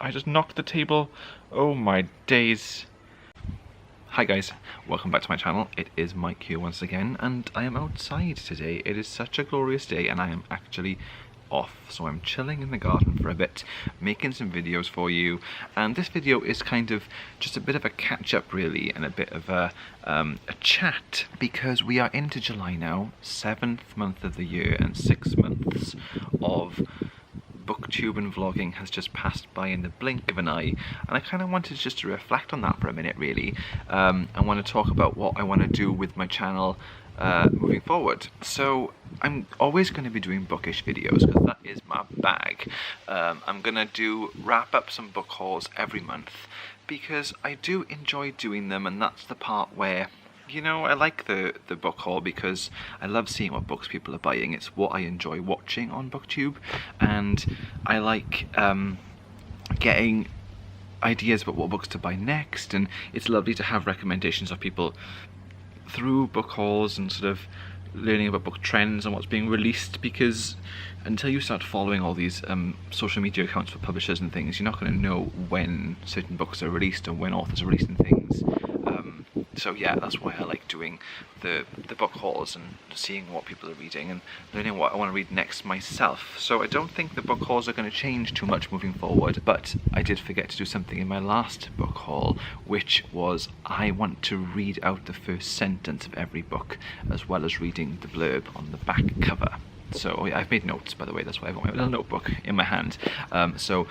I just knocked the table. Oh my days. Hi guys, welcome back to my channel. It is Mike here once again, and I am outside today. It is such a glorious day and I am actually off, so I'm chilling in the garden for a bit, making some videos for you, and this video is kind of just a bit of a catch-up really, and a bit of a chat, because we are into July now, 7th month of the year, and 6 months of booktube and vlogging has just passed by in the blink of an eye, and I kind of wanted just to reflect on that for a minute really. I want to talk about what I want to do with my channel moving forward. So I'm always going to be doing bookish videos because that is my bag. I'm going to wrap up some book hauls every month because I do enjoy doing them, and that's the part where, you know, I like the book haul because I love seeing what books people are buying. It's what I enjoy watching on booktube, and I like getting ideas about what books to buy next, and it's lovely to have recommendations of people through book hauls and sort of learning about book trends and what's being released, because until you start following all these social media accounts for publishers and things, you're not going to know when certain books are released and when authors are releasing things. So yeah, that's why I like doing the book hauls and seeing what people are reading and learning what I want to read next myself. So I don't think the book hauls are going to change too much moving forward, but I did forget to do something in my last book haul, which was I want to read out the first sentence of every book, as well as reading the blurb on the back cover. So yeah, I've made notes, by the way, that's why I've got my little notebook in my hand. So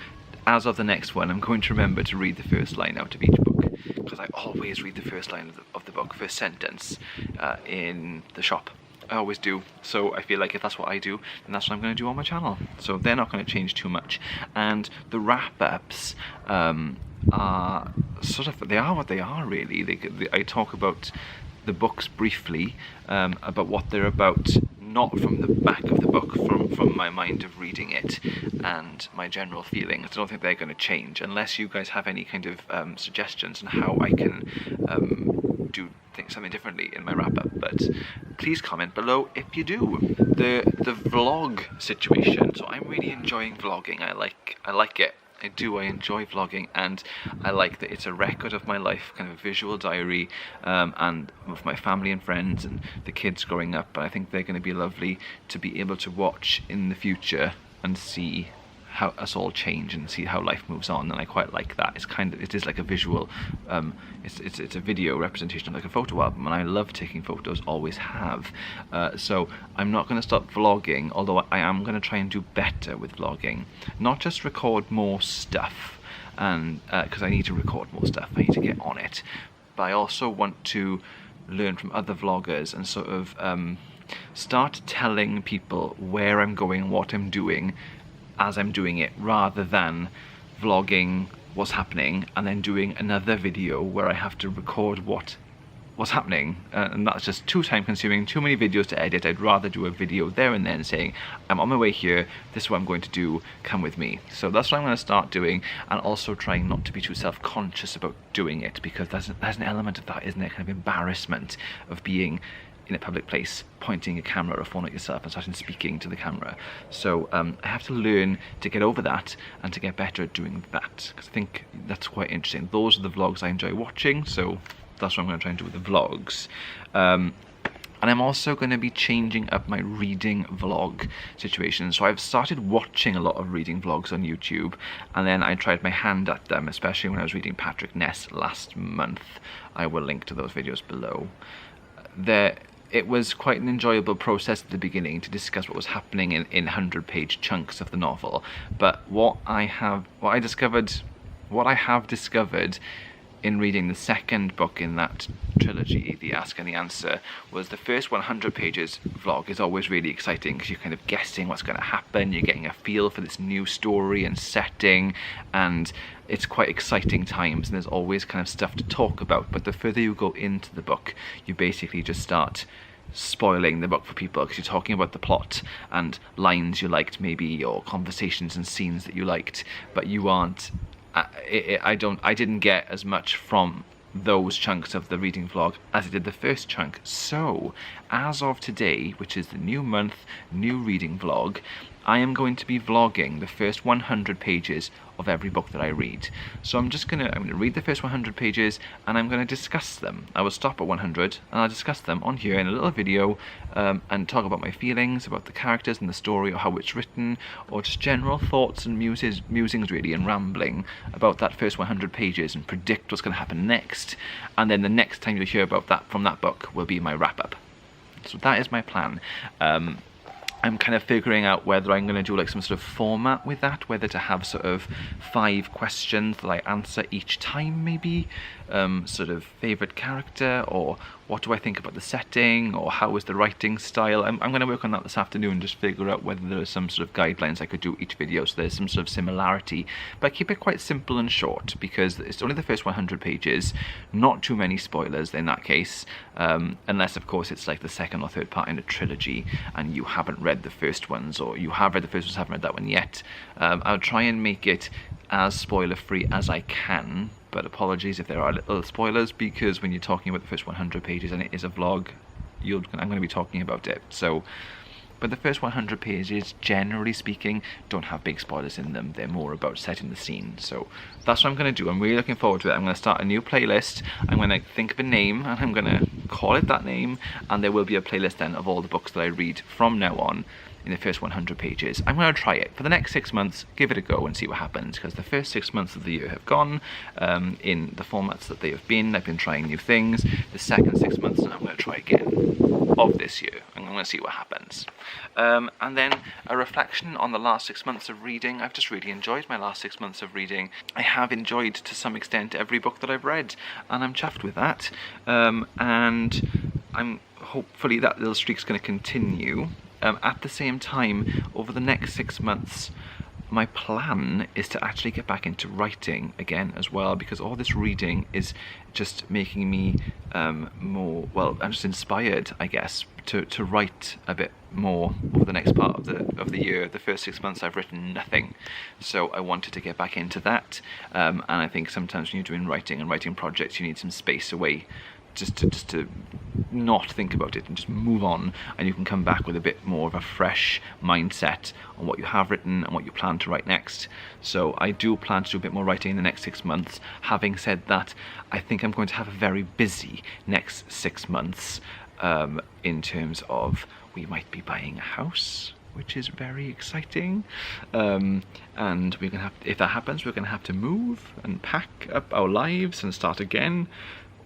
as of the next one, I'm going to remember to read the first line out of each book, because I always read the first line of the book, first sentence, in the shop. I always do. So I feel like if that's what I do, then that's what I'm going to do on my channel. So they're not going to change too much. And the wrap-ups are sort of, they are what they are really. I talk about the books briefly, about what they're about, not from the back of the book, from my mind of reading it and my general feelings. I don't think they're going to change unless you guys have any kind of suggestions on how I can do something differently in my wrap-up, but please comment below if you do. The vlog situation, so I'm really enjoying vlogging. I like it. I enjoy vlogging, and I like that it's a record of my life, kind of a visual diary, and of my family and friends and the kids growing up. But I think they're going to be lovely to be able to watch in the future and see how us all change and see how life moves on, and I quite like that. It is like a visual, it's a video representation of like a photo album, and I love taking photos, always have. So I'm not going to stop vlogging, although I am going to try and do better with vlogging. Not just record more stuff, and because I need to record more stuff, I need to get on it, but I also want to learn from other vloggers and sort of start telling people where I'm going and what I'm doing as I'm doing it, rather than vlogging what's happening and then doing another video where I have to record what's happening, and that's just too time consuming, too many videos to edit. I'd rather do a video there and then saying, I'm on my way here, this is what I'm going to do, come with me. So that's what I'm going to start doing, and also trying not to be too self-conscious about doing it, because there's an element of that, isn't it, kind of embarrassment of being in a public place, pointing a camera or a phone at yourself and starting speaking to the camera. So I have to learn to get over that and to get better at doing that, because I think that's quite interesting. Those are the vlogs I enjoy watching, so that's what I'm going to try and do with the vlogs. And I'm also going to be changing up my reading vlog situation. So I've started watching a lot of reading vlogs on YouTube, and then I tried my hand at them, especially when I was reading Patrick Ness last month. I will link to those videos below. It was quite an enjoyable process at the beginning to discuss what was happening in 100-page chunks of the novel. But what I have discovered in reading the second book in that trilogy, The Ask and the Answer, was the first 100 pages vlog is always really exciting, because you're kind of guessing what's going to happen, you're getting a feel for this new story and setting, and it's quite exciting times, and there's always kind of stuff to talk about. But the further you go into the book, you basically just start spoiling the book for people, because you're talking about the plot and lines you liked maybe, or conversations and scenes that you liked, but you aren't I didn't get as much from those chunks of the reading vlog as I did the first chunk. So as of today, which is the new month, new reading vlog, I am going to be vlogging the first 100 pages of every book that I read. So I'm gonna read the first 100 pages and I'm gonna discuss them. I will stop at 100 and I'll discuss them on here in a little video and talk about my feelings about the characters and the story, or how it's written, or just general thoughts and musings really, and rambling about that first 100 pages and predict what's going to happen next. And then the next time you hear about that from that book will be my wrap-up. So that is my plan. I'm kind of figuring out whether I'm going to do like some sort of format with that, whether to have sort of 5 questions that I answer each time maybe, sort of favourite character, or what do I think about the setting, or how is the writing style. I'm going to work on that this afternoon, just figure out whether there are some sort of guidelines I could do each video so there's some sort of similarity, but keep it quite simple and short because it's only the first 100 pages, not too many spoilers in that case, unless of course it's like the second or third part in a trilogy and you haven't read the first ones, or you have read the first ones, haven't read that one yet. I'll try and make it as spoiler free as I can, but apologies if there are little spoilers, because when you're talking about the first 100 pages and it is a vlog, I'm going to be talking about it. So, but the first 100 pages, generally speaking, don't have big spoilers in them. They're more about setting the scene. So that's what I'm going to do. I'm really looking forward to it. I'm going to start a new playlist. I'm going to think of a name and I'm going to call it that name, and there will be a playlist then of all the books that I read from now on in the first 100 pages. I'm going to try it for the next 6 months, give it a go and see what happens, because the first 6 months of the year have gone in the formats that they have been. I've been trying new things. The second 6 months, and I'm going to try again of this year. I'm going to see what happens. And then a reflection on the last 6 months of reading. I've just really enjoyed my last 6 months of reading. I have enjoyed to some extent every book that I've read, and I'm chuffed with that. And I'm hopefully that little streak's going to continue. At the same time, over the next 6 months, my plan is to actually get back into writing again as well, because all this reading is just making me more, well, I'm just inspired, I guess, to write a bit more over the next part of the year. The first 6 months I've written nothing, so I wanted to get back into that. And I think sometimes when you're doing writing and writing projects, you need some space away just to not think about it and just move on, and you can come back with a bit more of a fresh mindset on what you have written and what you plan to write next. So I do plan to do a bit more writing in the next 6 months. Having said that, I think I'm going to have a very busy next 6 months in terms of we might be buying a house, which is very exciting, and we're gonna have, if that happens, we're gonna have to move and pack up our lives and start again,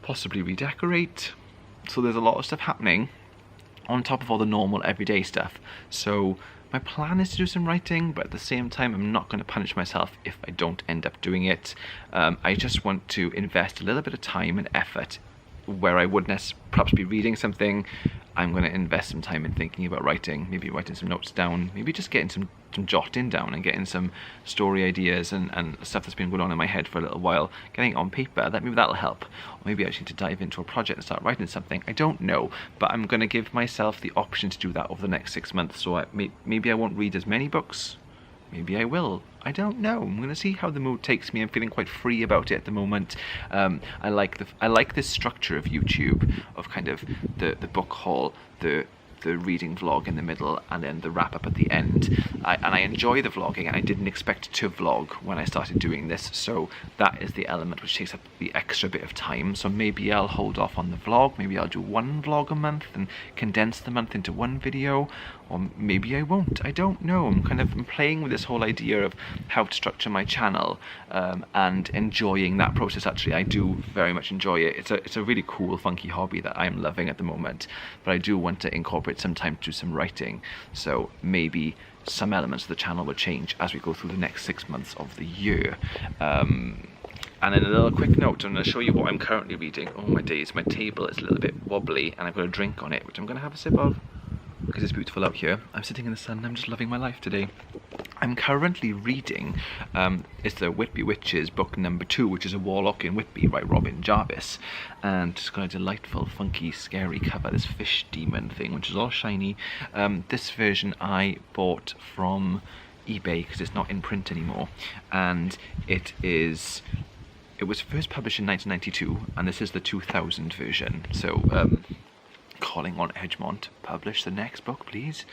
possibly redecorate. So there's a lot of stuff happening on top of all the normal everyday stuff. So my plan is to do some writing, but at the same time I'm not going to punish myself if I don't end up doing it. I just want to invest a little bit of time and effort where I would perhaps be reading something. I'm going to invest some time in thinking about writing, maybe writing some notes down, maybe just getting some jotting down and getting some story ideas and stuff that's been going on in my head for a little while, getting it on paper. Maybe that'll help. Or maybe I actually need to dive into a project and start writing something. I don't know, but I'm going to give myself the option to do that over the next 6 months. So maybe I won't read as many books. Maybe I will. I don't know. I'm going to see how the mood takes me. I'm feeling quite free about it at the moment. I like this structure of YouTube, of kind of the book haul, the reading vlog in the middle, and then the wrap up at the end. And I enjoy the vlogging, and I didn't expect to vlog when I started doing this, so that is the element which takes up the extra bit of time. So maybe I'll hold off on the vlog, maybe I'll do one vlog a month and condense the month into one video, or maybe I won't. I don't know. I'm playing with this whole idea of how to structure my channel, and enjoying that process. Actually, I do very much enjoy it. It's a really cool, funky hobby that I'm loving at the moment, but I do want to incorporate some time to do some writing. So maybe some elements of the channel will change as we go through the next 6 months of the year. And then a little quick note, I'm going to show you what I'm currently reading. Oh my days, my table is a little bit wobbly and I've got a drink on it, which I'm going to have a sip of because it's beautiful out here. I'm sitting in the sun, I'm just loving my life today. I'm currently reading, it's the Whitby Witches book number 2, which is a Warlock in Whitby by Jarvis. And it's got a delightful, funky, scary cover, this fish demon thing, which is all shiny. This version I bought from eBay because it's not in print anymore. And it was first published in 1992, and this is the 2000 version. So calling on Edgemont to publish the next book, please.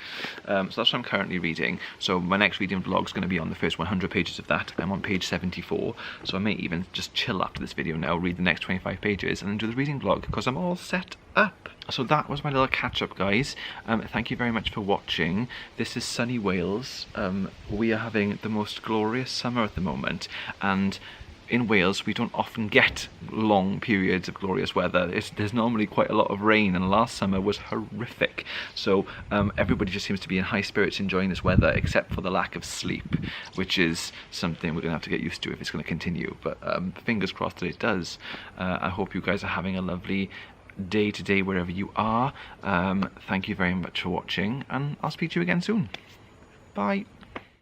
So that's what I'm currently reading. So my next reading vlog is going to be on the first 100 pages of that. I'm on page 74, so I may even just chill after this video now, read the next 25 pages, and then do the reading vlog, because I'm all set up. So that was my little catch-up, guys. Thank you very much for watching. This is sunny Wales. We are having the most glorious summer at the moment, and in Wales we don't often get long periods of glorious weather. There's normally quite a lot of rain, and last summer was horrific. So everybody just seems to be in high spirits enjoying this weather, except for the lack of sleep, which is something we're going to have to get used to if it's going to continue. But fingers crossed that it does. I hope you guys are having a lovely day today wherever you are. Thank you very much for watching, and I'll speak to you again soon. Bye.